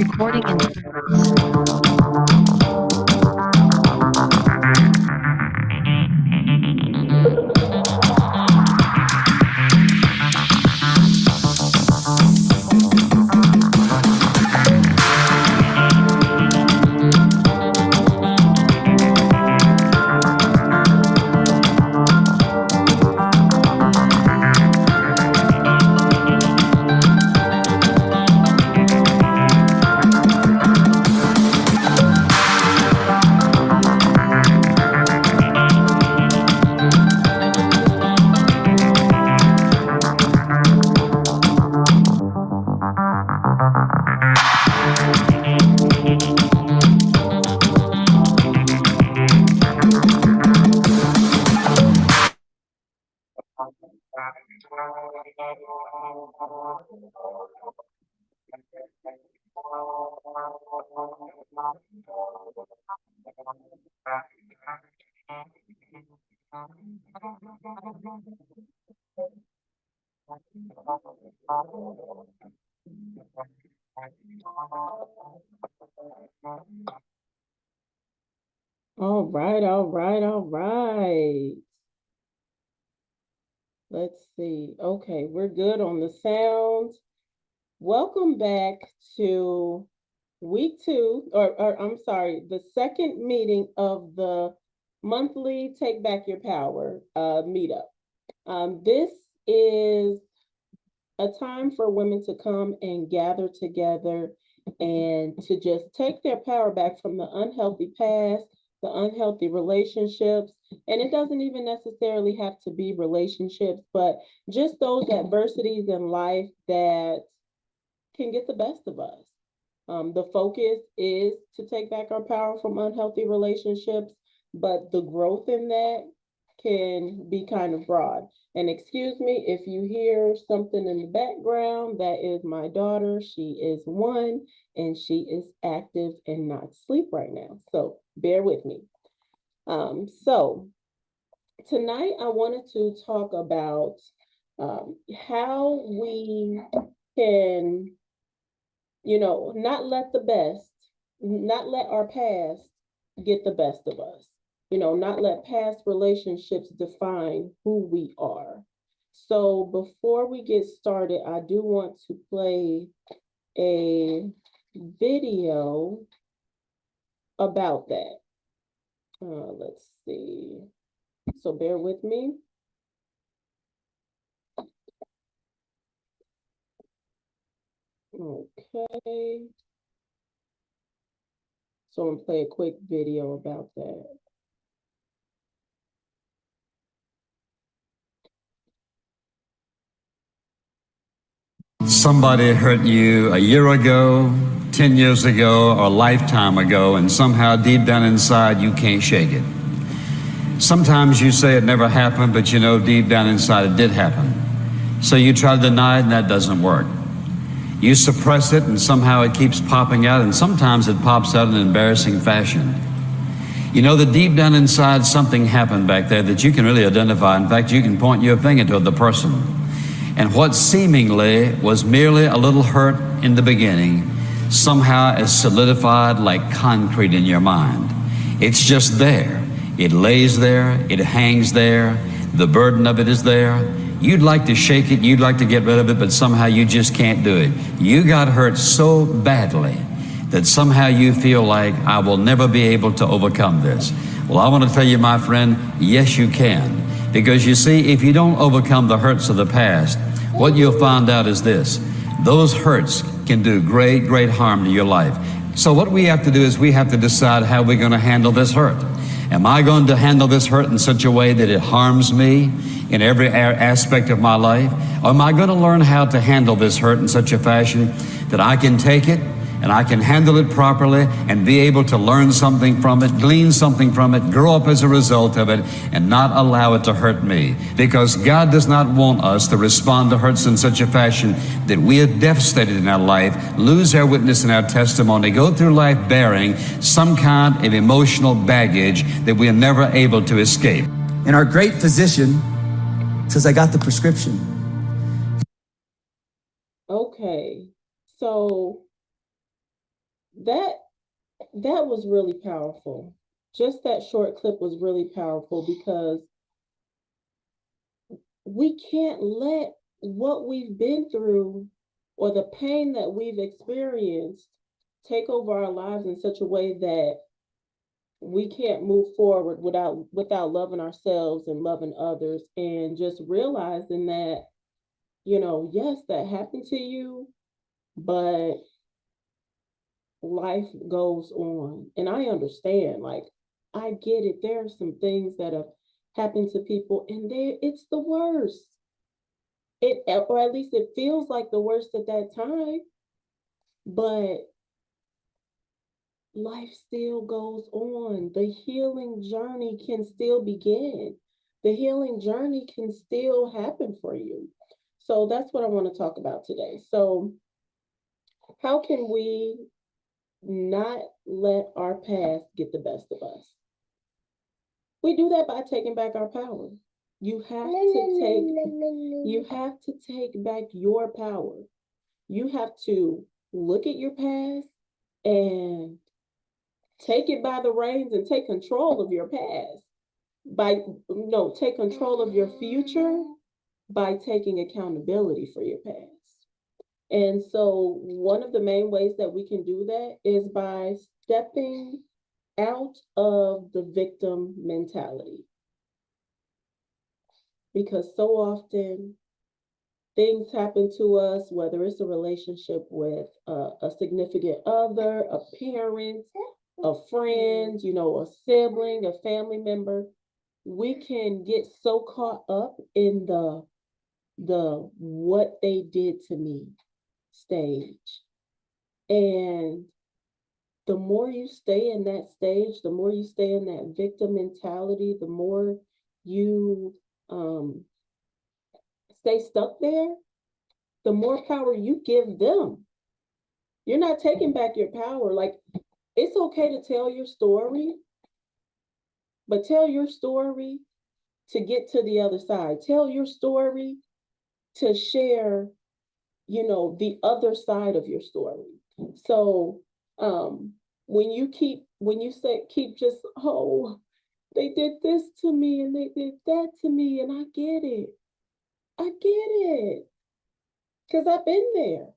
Recording in progress. All right. Let's see. Okay, we're good on the sound. Welcome back to week 2, or I'm sorry, the second meeting of the monthly Take Back Your Power meetup. This is a time for women to come and gather together and to just take their power back from the unhealthy past, the unhealthy relationships. And it doesn't even necessarily have to be relationships, but just those adversities in life that can get the best of us. The focus is to take back our power from unhealthy relationships, but the growth in that can be kind of broad. And excuse me if you hear something in the background, that is my daughter. She is 1 and she is active and not asleep right now. So bear with me. So tonight I wanted to talk about how we can, not let our past get the best of us. Not let past relationships define who we are. So before we get started, I do want to play a video about that. Let's see. So bear with me. Okay. So I'm gonna play a quick video about that. Somebody hurt you a year ago, 10 years ago, or a lifetime ago, and somehow deep down inside you can't shake it. Sometimes you say it never happened, but you know deep down inside it did happen. So you try to deny it and that doesn't work. You suppress it and somehow it keeps popping out, and sometimes it pops out in an embarrassing fashion. You know that deep down inside something happened back there that you can really identify. In fact, you can point your finger to the person. And what seemingly was merely a little hurt in the beginning somehow is solidified like concrete in your mind. It's just there. It lays there. It hangs there. The burden of it is there. You'd like to shake it. You'd like to get rid of it, but somehow you just can't do it. You got hurt so badly that somehow you feel like, I will never be able to overcome this. Well, I want to tell you, my friend, yes, you can. Because you see, if you don't overcome the hurts of the past, what you'll find out is this: those hurts can do great, great harm to your life. So what we have to do is we have to decide how we're going to handle this hurt. Am I going to handle this hurt in such a way that it harms me in every aspect of my life? Or am I going to learn how to handle this hurt in such a fashion that I can take it and I can handle it properly and be able to learn something from it, glean something from it, grow up as a result of it, and not allow it to hurt me? Because God does not want us to respond to hurts in such a fashion that we are devastated in our life, lose our witness and our testimony, go through life bearing some kind of emotional baggage that we are never able to escape. And our great physician says, I got the prescription. Okay, so that that was really powerful. Just that short clip was really powerful because we can't let what we've been through or the pain that we've experienced take over our lives in such a way that we can't move forward without loving ourselves and loving others, and just realizing that, yes, that happened to you, but life goes on. And I understand, like, I get it. There are some things that have happened to people, and it's the worst. Or at least it feels like the worst at that time, but life still goes on. The healing journey can still begin. The healing journey can still happen for you. So that's what I want to talk about today. So, how can we not let our past get the best of us? We do that by taking back our power. You have to take back your power. You have to look at your past and take it by the reins and take control of your past. Take control of your future by taking accountability for your past. And so one of the main ways that we can do that is by stepping out of the victim mentality. Because so often things happen to us, whether it's a relationship with a significant other, a parent, a friend, a sibling, a family member. We can get so caught up in the what they did to me stage. And the more you stay in that stage, the more you stay in that victim mentality, the more you stay stuck there, the more power you give them. You're not taking back your power. Like, it's okay to tell your story, but tell your story to get to the other side. Tell your story to share, the other side of your story. So, when you keep just, oh, they did this to me and they did that to me, and I get it, because I've been there.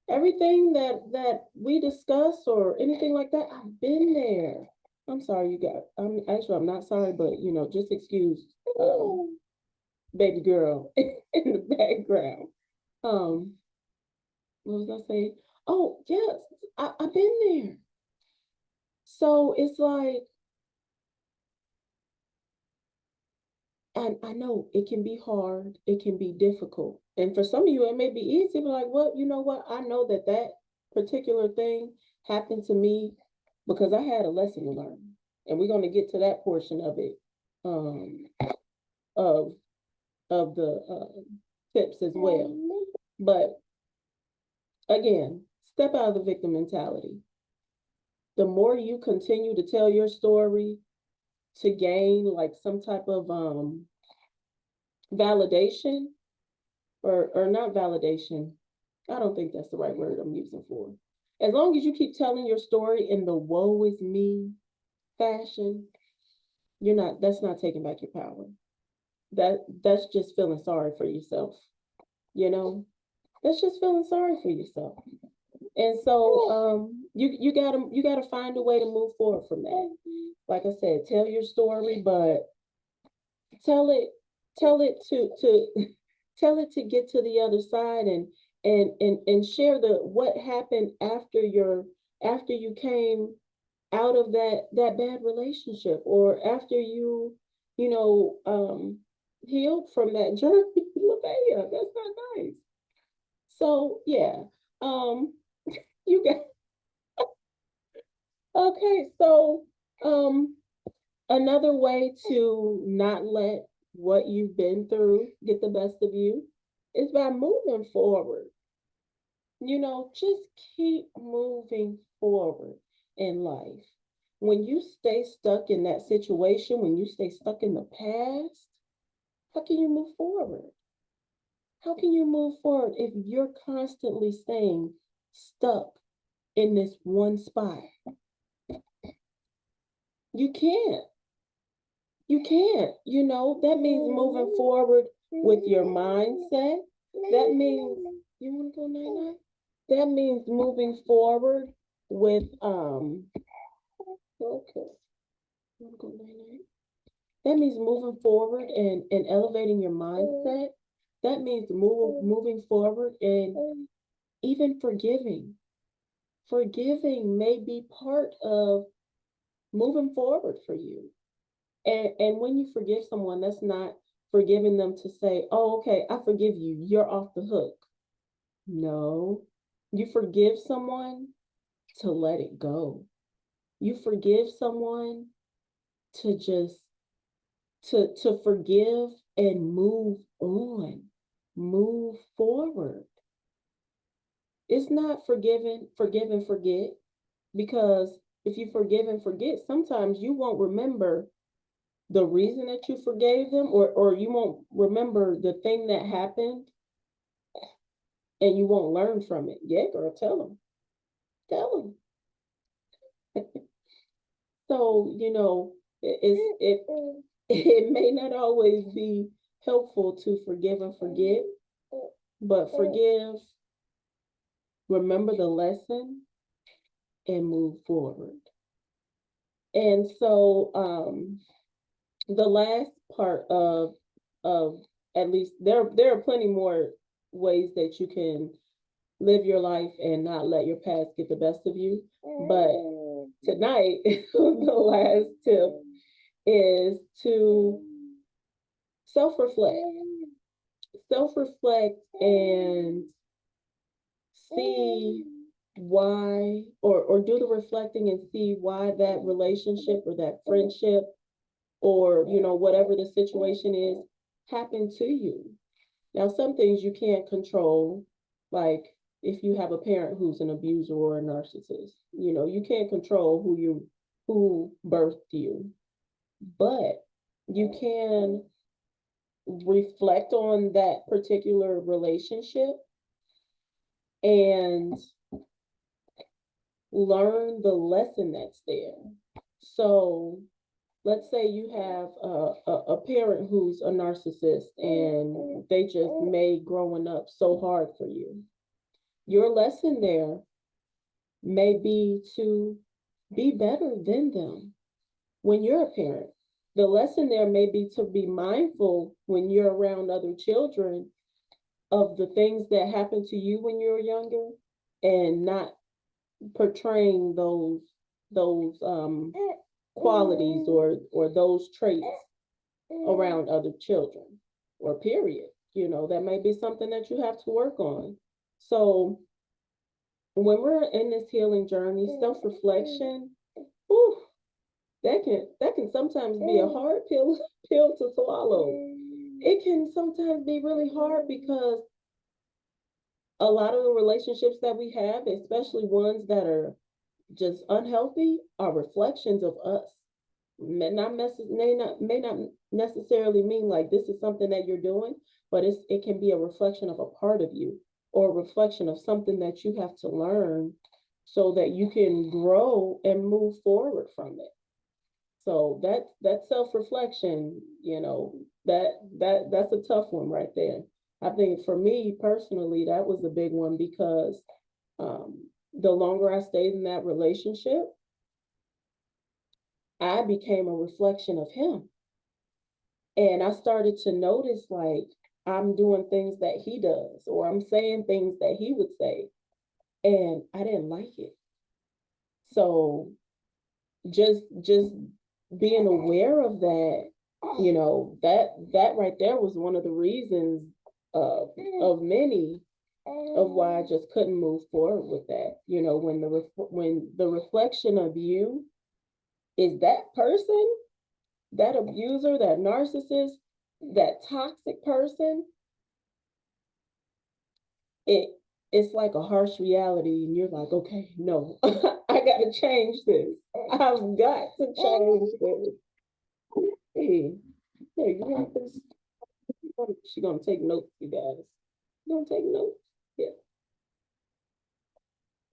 Everything that we discuss or anything like that, I've been there. I'm sorry, you got. I'm not sorry, but just excuse baby girl in the background. What was I saying? Oh yes, I've been there. So it's like, I know it can be hard, it can be difficult, and for some of you it may be easy. But like, well, you know what? I know that particular thing happened to me because I had a lesson to learn, and we're going to get to that portion of it, of the tips as well. But again, step out of the victim mentality. The more you continue to tell your story to gain like some type of validation, or not validation, I don't think that's the right word I'm using for. As long as you keep telling your story in the woe is me fashion, that's not taking back your power. That's just feeling sorry for yourself. That's just feeling sorry for yourself. And so you gotta find a way to move forward from that. Like I said, tell your story, but tell it to tell it to get to the other side, and share what happened after you came out of that bad relationship, or after you healed from that journey. Lavea, that's not nice. So yeah, you got okay. So another way to not let what you've been through get the best of you is by moving forward. Just keep moving forward in life. When you stay stuck in that situation, when you stay stuck in the past, how can you move forward? How can you move forward if you're constantly staying stuck in this one spot. You can't. You can't. That means moving forward with your mindset. That means, you want to go night-night? That means moving forward with, okay. You want to go night-night? That means moving forward and elevating your mindset. That means moving forward and even forgiving. Forgiving may be part of moving forward for you. And when you forgive someone, that's not forgiving them to say, oh, okay, I forgive you, you're off the hook. No, you forgive someone to let it go. You forgive someone to just to forgive and move on, move forward. It's not forgive and forget, because if you forgive and forget, sometimes you won't remember the reason that you forgave them, or you won't remember the thing that happened, and you won't learn from it. Yeah, girl, tell them. So, it may not always be helpful to forgive and forget, but forgive, remember the lesson, and move forward. And so, the last part of at least there are plenty more ways that you can live your life and not let your past get the best of you. But tonight, the last tip is to self-reflect. Self-reflect and see why, or do the reflecting and see why that relationship or that friendship, or whatever the situation is, happened to you. Now, some things you can't control, like if you have a parent who's an abuser or a narcissist, you can't control who birthed you, but you can reflect on that particular relationship and learn the lesson that's there. So let's say you have a parent who's a narcissist and they just made growing up so hard for you. Your lesson there may be to be better than them when you're a parent. The lesson there may be to be mindful when you're around other children of the things that happened to you when you were younger, and not portraying those qualities or those traits around other children, or period. That may be something that you have to work on. So when we're in this healing journey, self-reflection, that can sometimes be a hard pill to swallow. It can sometimes be really hard because a lot of the relationships that we have, especially ones that are just unhealthy, are reflections of us. May not necessarily mean like this is something that you're doing, but it can be a reflection of a part of you, or a reflection of something that you have to learn so that you can grow and move forward from it. So that self-reflection, that's a tough one right there. I think for me personally, that was a big one, because the longer I stayed in that relationship, I became a reflection of him. And I started to notice, like, I'm doing things that he does, or I'm saying things that he would say, and I didn't like it. So just being aware of that, that right there was one of the reasons of many of why I just couldn't move forward with that. When the reflection of you is that person, that abuser, that narcissist, that toxic person, it's like a harsh reality, and you're like, okay, no, I gotta change this. I've got to change this. Hey, you want this? She's gonna take notes, you guys. You gonna take notes? Yeah,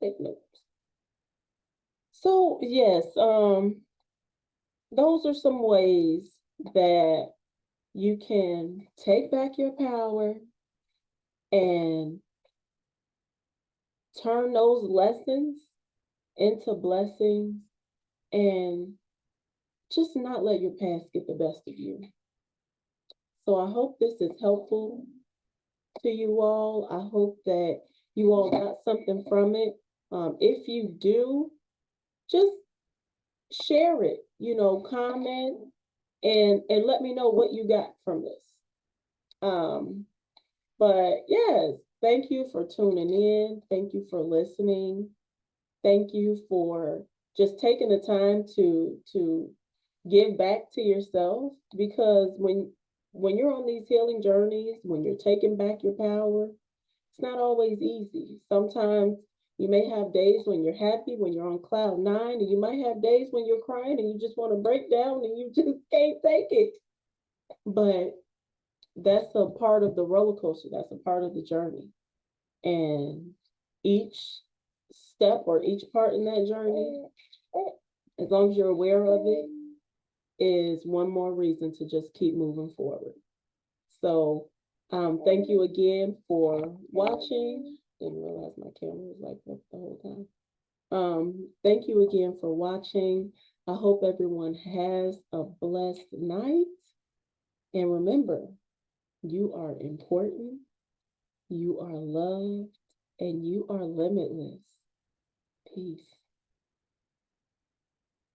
take notes. So yes, those are some ways that you can take back your power and turn those lessons into blessings and just not let your past get the best of you. So I hope this is helpful to you all. I hope that you all got something from it. If you do, just share it, comment and let me know what you got from this. Um, but yes, thank you for tuning in. Thank you for listening. Thank you for just taking the time to give back to yourself, because when you're on these healing journeys, when you're taking back your power, it's not always easy. Sometimes you may have days when you're happy, when you're on cloud nine, and you might have days when you're crying and you just want to break down and you just can't take it. But that's a part of the roller coaster, that's a part of the journey. And each step or each part in that journey, as long as you're aware of it, is one more reason to just keep moving forward. So thank you again for watching. Didn't realize my camera was like that the whole time. Thank you again for watching. I hope everyone has a blessed night. And remember, you are important, you are loved, and you are limitless. Peace.